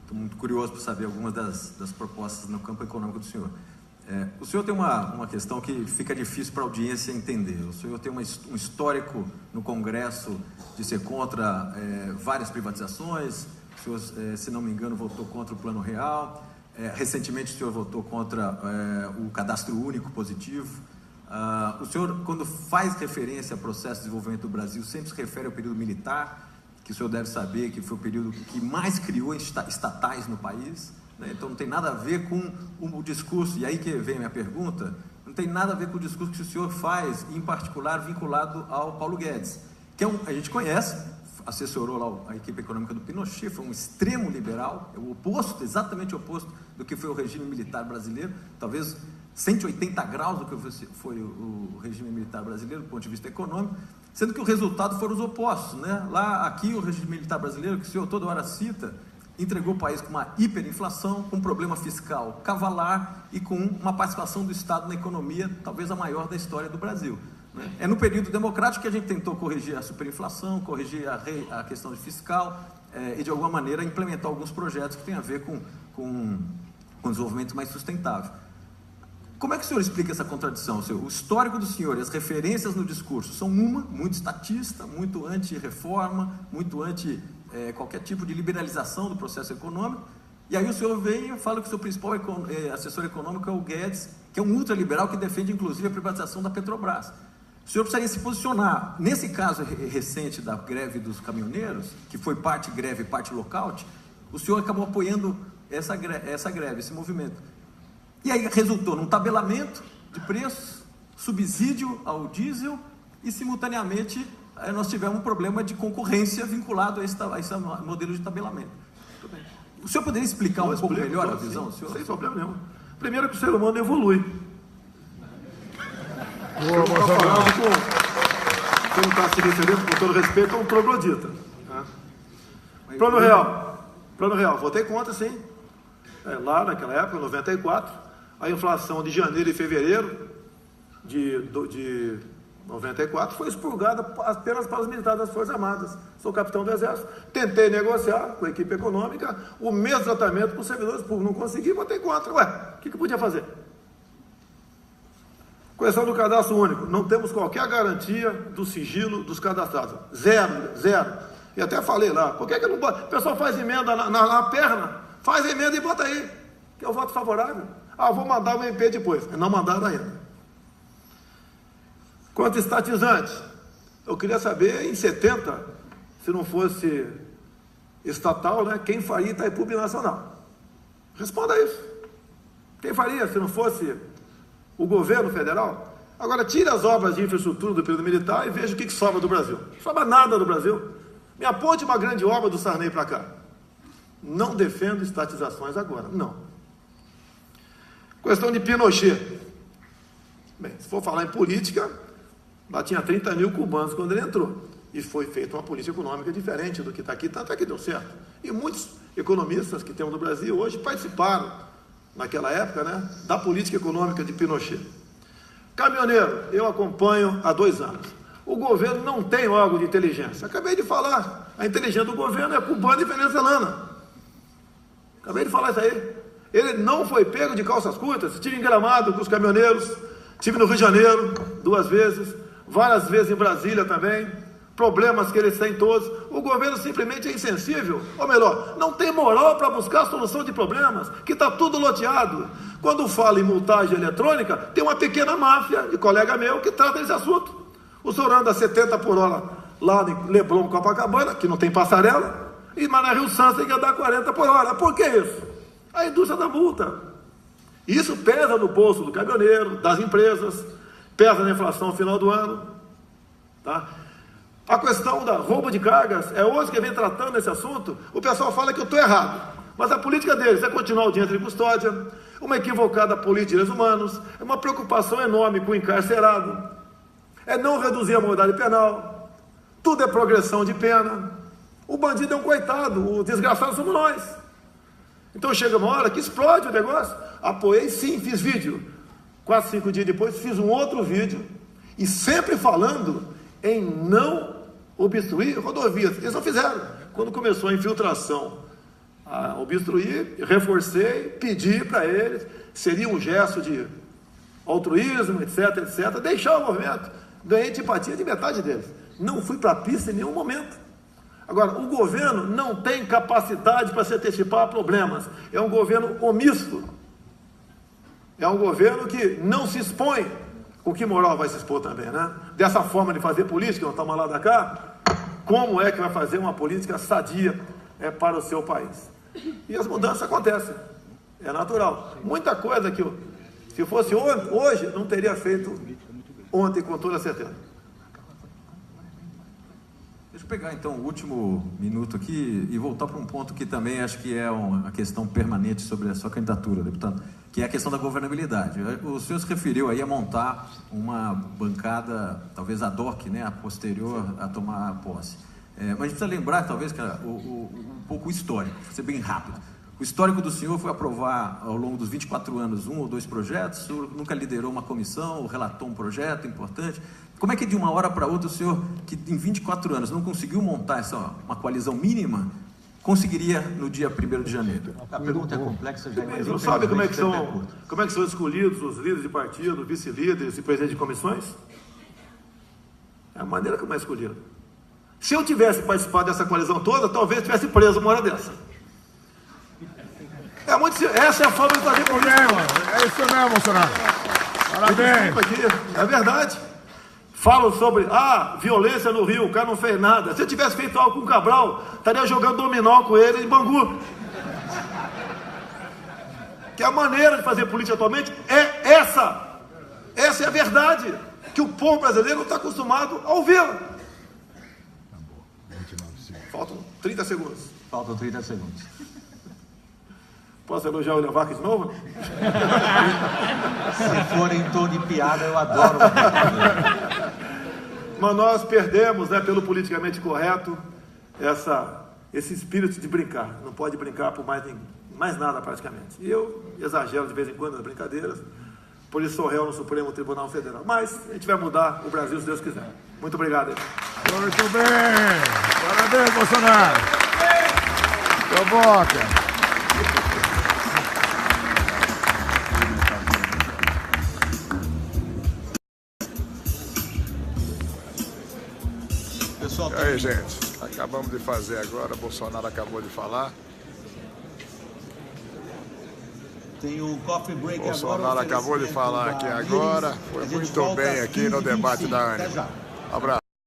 estou muito curioso para saber algumas das propostas no campo econômico do senhor. O senhor tem uma questão que fica difícil para a audiência entender. O senhor tem um histórico no Congresso de ser contra várias privatizações. O senhor, se não me engano, votou contra o Plano Real. Recentemente, o senhor votou contra o Cadastro Único Positivo. O senhor, quando faz referência ao processo de desenvolvimento do Brasil, sempre se refere ao período militar, que o senhor deve saber que foi o período que mais criou estatais no país, né? Então não tem nada a ver com o discurso, e aí que vem a minha pergunta, não tem nada a ver com o discurso que o senhor faz, em particular vinculado ao Paulo Guedes, que a gente conhece, assessorou lá a equipe econômica do Pinochet, foi um extremo liberal, é o oposto, exatamente o oposto do que foi o regime militar brasileiro, talvez 180 graus do que foi o regime militar brasileiro, do ponto de vista econômico, sendo que o resultado foram os opostos, né? Aqui o regime militar brasileiro, que o senhor toda hora cita, entregou o país com uma hiperinflação, com um problema fiscal cavalar e com uma participação do Estado na economia, talvez a maior da história do Brasil, né? É no período democrático que a gente tentou corrigir a superinflação, corrigir a questão de fiscal e de alguma maneira implementar alguns projetos que têm a ver com desenvolvimento mais sustentável. Como é que o senhor explica essa contradição? O histórico do senhor e as referências no discurso são muito estatista, muito anti-reforma, muito anti qualquer tipo de liberalização do processo econômico, e aí o senhor vem e fala que o seu principal assessor econômico é o Guedes, que é um ultraliberal que defende inclusive a privatização da Petrobras. O senhor precisaria se posicionar. Nesse caso recente da greve dos caminhoneiros, que foi parte greve e parte lockout, o senhor acabou apoiando essa greve, esse movimento. E aí resultou num tabelamento de preços, subsídio ao diesel e, simultaneamente, nós tivemos um problema de concorrência vinculado a esse modelo de tabelamento. O senhor poderia explicar um pouco melhor a visão, senhor? Sem problema nenhum. Primeiro que o ser humano evolui. Você não está se referindo, com todo respeito, a um troglodita. Plano Real, votei contra, sim. Lá naquela época, em 94, a inflação de janeiro e fevereiro de 94 foi expurgada apenas para os militares das Forças Armadas. Sou capitão do Exército, tentei negociar com a equipe econômica o mesmo tratamento para os servidores públicos, não consegui, votei contra. O que eu podia fazer? Questão do cadastro único, não temos qualquer garantia do sigilo dos cadastrados, zero. E até falei lá, por que não bota? O pessoal faz emenda na perna, faz emenda e bota aí, que é o voto favorável. Vou mandar o MP depois. Não mandaram ainda. Quanto a estatizantes, eu queria saber, em 70, se não fosse estatal, né, quem faria Itaipu Binacional? Responda isso. Quem faria se não fosse o governo federal? Agora, tire as obras de infraestrutura do período militar e veja o que sobra do Brasil. Não sobra nada do Brasil. Me aponte uma grande obra do Sarney para cá. Não defendo estatizações agora, não. Questão de Pinochet. Bem, se for falar em política, lá tinha 30 mil cubanos quando ele entrou. E foi feita uma política econômica diferente do que está aqui, tanto é que deu certo. E muitos economistas que temos no Brasil hoje participaram, naquela época, né, da política econômica de Pinochet. Caminhoneiro, eu acompanho há 2 anos. O governo não tem órgão de inteligência. Acabei de falar, a inteligência do governo é cubana e venezuelana. Acabei de falar isso aí. Ele não foi pego de calças curtas. Estive em Gramado com os caminhoneiros, estive no Rio de Janeiro 2 vezes, várias vezes em Brasília também, problemas que eles têm todos. O governo simplesmente é insensível, ou melhor, não tem moral para buscar a solução de problemas, que está tudo loteado. Quando fala em multagem eletrônica, tem uma pequena máfia de colega meu que trata desse assunto. O senhor anda 70 por hora lá em Leblon, Copacabana, que não tem passarela, mas na Rio Santos tem que andar 40 por hora. Por que isso? A indústria da multa. Isso pesa no bolso do caminhoneiro, das empresas, pesa na inflação no final do ano. Tá? A questão da roubo de cargas, hoje que vem tratando esse assunto, o pessoal fala que eu estou errado, mas a política deles é continuar o dinheiro de custódia, uma equivocada política de direitos humanos, é uma preocupação enorme com o encarcerado, é não reduzir a moralidade penal, tudo é progressão de pena. O bandido é um coitado, o desgraçado somos nós. Então chega uma hora que explode o negócio. Apoiei sim, fiz vídeo. 4, 5 dias depois fiz um outro vídeo, e sempre falando em não obstruir rodovias. Eles não fizeram. Quando começou a infiltração obstruir, reforcei, pedi para eles, seria um gesto de altruísmo, etc, etc, deixar o movimento. Ganhei antipatia de metade deles. Não fui para a pista em nenhum momento. Agora, o governo não tem capacidade para se antecipar a problemas. É um governo omisso. É um governo que não se expõe. Com que moral vai se expor também, né? Dessa forma de fazer política, não toma lá da cá, como é que vai fazer uma política sadia para o seu país? E as mudanças acontecem. É natural. Muita coisa que, se fosse hoje, não teria feito ontem, com toda certeza. Deixa eu pegar, então, o último minuto aqui e voltar para um ponto que também acho que é uma questão permanente sobre a sua candidatura, deputado, que é a questão da governabilidade. O senhor se referiu aí a montar uma bancada, talvez ad hoc, né, a posterior a tomar posse. Mas a gente precisa lembrar, talvez, cara, um pouco o histórico, vou ser bem rápido. O histórico do senhor foi aprovar, ao longo dos 24 anos, 1 ou 2 projetos, o senhor nunca liderou uma comissão, relatou um projeto importante. Como é que de uma hora para outra o senhor, que em 24 anos não conseguiu montar uma coalizão mínima, conseguiria no dia 1º de janeiro? A pergunta é complexa, já imagina. Não sabe como é que são escolhidos os líderes de partido, vice-líderes e presidentes de comissões? É a maneira como é escolhido. Se eu tivesse participado dessa coalizão toda, talvez tivesse preso uma hora dessa. Essa é a forma de fazer política. É isso mesmo, Bolsonaro. Parabéns. É verdade. Falam sobre violência no Rio, o cara não fez nada. Se eu tivesse feito algo com o Cabral, estaria jogando dominó com ele em Bangu. Que a maneira de fazer política atualmente é essa. Essa é a verdade que o povo brasileiro não está acostumado a ouvi-la. Faltam 30 segundos. Faltam 30 segundos. Posso elogiar o William Vac de novo? Se for em tom de piada, eu adoro. Mas nós perdemos, né, pelo politicamente correto, esse espírito de brincar. Não pode brincar por mais nada praticamente. E eu exagero de vez em quando nas brincadeiras, por isso sou réu no Supremo Tribunal Federal. Mas a gente vai mudar o Brasil se Deus quiser. Muito obrigado. Muito bem. Parabéns, Bolsonaro. Sua boca. E aí, gente, acabamos de fazer agora, Bolsonaro acabou de falar. Tem um coffee break Bolsonaro acabou de falar aqui agora, foi muito bem aqui no debate da Ânima. Abraço.